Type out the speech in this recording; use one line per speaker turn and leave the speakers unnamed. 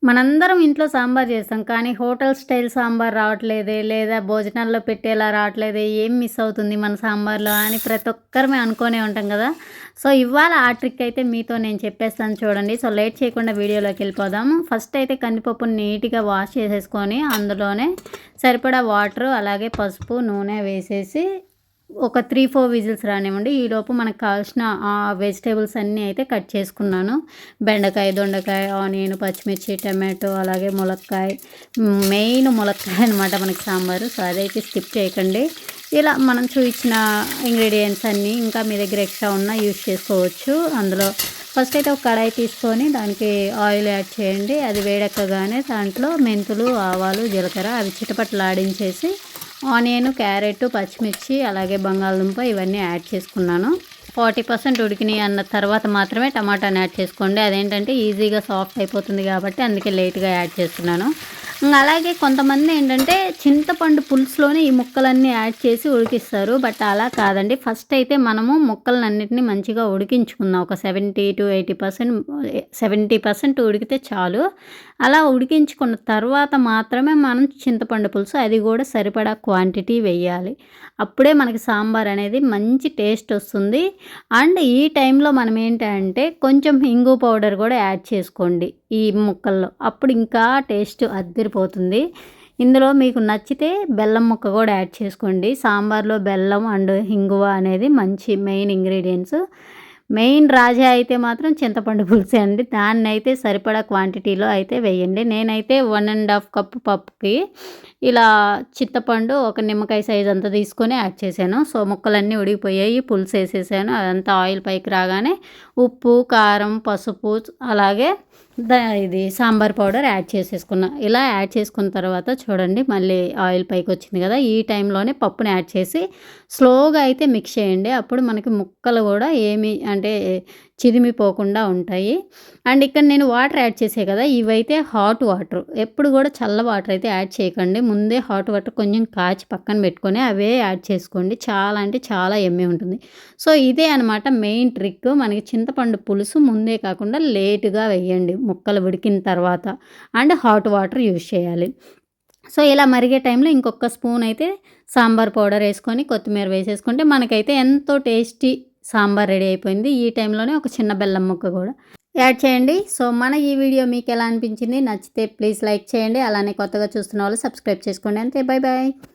మనందరం ఇంట్లో సాంబార్ చేస్తాం. కానీ హోటల్ స్టైల్ సాంబార్ రావట్లేదే, లేదా భోజనాల్లో పెట్టేలా రావట్లేదే, ఏం మిస్ అవుతుంది మన సాంబార్‌లో అని ప్రతి ఒక్కరమే అనుకునే ఉంటాం కదా! సో, ఇవాళ ఆ ట్రిక్ అయితే మీతో నేను చెప్పేస్తాను చూడండి. సో, లేట్ చేయకుండా వీడియోలోకెళ్ళిపోదాం. ఫస్ట్ అయితే కందిపప్పుని నీట్‌గా వాష్ చేసేసుకొని, అందులోనే సరిపడా వాటరు, అలాగే పసుపు, నూనె వేసేసి ఒక 3, 4 విజిల్స్ రానివ్వండి. ఈలోపు మనకు కావాల్సిన వెజిటబుల్స్ అన్నీ అయితే కట్ చేసుకున్నాను. బెండకాయ, దొండకాయ, ఆనియన్, పచ్చిమిర్చి, టమాటో, అలాగే ములక్కాయ. మెయిన్ ములక్కాయ అనమాట మనకి సాంబారు. సో, అదైతే స్కిప్ చేయకండి. ఇలా మనం చూయించిన ఇంగ్రీడియెంట్స్ అన్నీ ఇంకా మీ దగ్గర ఎక్స్ట్రా ఉన్నా యూజ్ చేసుకోవచ్చు. అందులో ఫస్ట్ అయితే ఒక కడాయి తీసుకొని దానికి ఆయిల్ యాడ్ చేయండి. అది వేడెక్కగానే దాంట్లో మెంతులు, ఆవాలు, జీలకర్ర అవి చిటపటలాడించేసి ఆనియన్, క్యారెట్, పచ్చిమిర్చి, అలాగే బంగాళదుంప ఇవన్నీ యాడ్ చేసుకున్నాను. 40% ఉడికినాయి అన్న తర్వాత మాత్రమే టమాటాని యాడ్ చేసుకోండి. అదేంటంటే ఈజీగా సాఫ్ట్ అయిపోతుంది కాబట్టి అందుకే లేట్‌గా యాడ్ చేస్తున్నాను. అలాగే కొంతమంది ఏంటంటే చింతపండు పులుసులోనే ఈ ముక్కలన్నీ యాడ్ చేసి ఉడికిస్తారు. బట్ అలా కాదండి. ఫస్ట్ అయితే మనము ముక్కలనన్నిటిని మంచిగా ఉడికించుకుందాం. ఒక 70-80% 70% ఉడికితే చాలు. అలా ఉడికించుకున్న తర్వాత మాత్రమే మనం చింతపండు పులుసు అది కూడా సరిపడా క్వాంటిటీ వెయ్యాలి. అప్పుడే మనకి సాంబార్ అనేది మంచి టేస్ట్ వస్తుంది. అండ్ ఈ టైంలో మనం ఏంటంటే కొంచెం ఇంగు పౌడర్ కూడా యాడ్ చేసుకోండి ఈ ముక్కల్లో. అప్పుడు ఇంకా టేస్ట్ అద్దిరిపోతుంది. ఇందులో మీకు నచ్చితే బెల్లం ముక్క కూడా యాడ్ చేసుకోండి. సాంబార్లో బెల్లం అండ్ ఇంగువ అనేది మంచి మెయిన్ ఇంగ్రీడియెంట్స్. మెయిన్ రాజా అయితే మాత్రం చింతపండు పులుసే అండి. దాన్నైతే సరిపడా క్వాంటిటీలో అయితే వేయండి. నేనైతే 1½ కప్పు పప్పుకి ఇలా చింతపండు ఒక నిమ్మకాయ సైజ్ అంతా తీసుకొని యాడ్ చేశాను. సో, ముక్కలన్నీ ఉడికిపోయాయి. పులుసేసేసాను. అదంతా ఆయిల్ పైకి రాగానే ఉప్పు, కారం, పసుపు అలాగే ఇది సాంబార్ పౌడర్ యాడ్ చేసేసుకున్నా. ఇలా యాడ్ చేసుకున్న తర్వాత చూడండి మళ్ళీ ఆయిల్ పైకొచ్చింది కదా! ఈ టైంలోనే పప్పుని యాడ్ చేసి స్లోగా అయితే మిక్స్ చేయండి. అప్పుడు మనకి ముక్కలు కూడా ఏమి అంటే చిదిమిపోకుండా ఉంటాయి. అండ్ ఇక్కడ నేను వాటర్ యాడ్ చేసా కదా! ఇవైతే హాట్ వాటర్. ఎప్పుడు కూడా చల్ల వాటర్ అయితే యాడ్ చేయకండి. ముందే హాట్ వాటర్ కొంచెం కాచి పక్కన పెట్టుకొని అవే యాడ్ చేసుకోండి. చాలా అంటే చాలా యమ్మీ ఉంటుంది. సో, ఇదే అనమాట మెయిన్ ట్రిక్. మనకి చింతపండు పులుసు ముందే కాకుండా లేట్‌గా వేయండి ముక్కలు ఉడికిన తర్వాత. అండ్ హాట్ వాటర్ యూజ్ చేయాలి. సో, ఇలా మరిగే టైంలో ఇంకొక స్పూన్ అయితే సాంబార్ పౌడర్ ఏసుకొని కొత్తిమీర వేసేసుకుంటే మనకైతే ఎంతో టేస్టీ సాంబార్ రెడీ అయిపోయింది. ఈ టైంలోనే ఒక చిన్న బెల్లం ముక్క కూడా యాడ్ చేయండి. సో, మన ఈ వీడియో మీకెలా అనిపించింది? నచ్చితే ప్లీజ్ లైక్ చేయండి. అలానే కొత్తగా చూస్తున్న వాళ్ళు సబ్స్క్రైబ్ చేసుకోండి. అంతే. బై.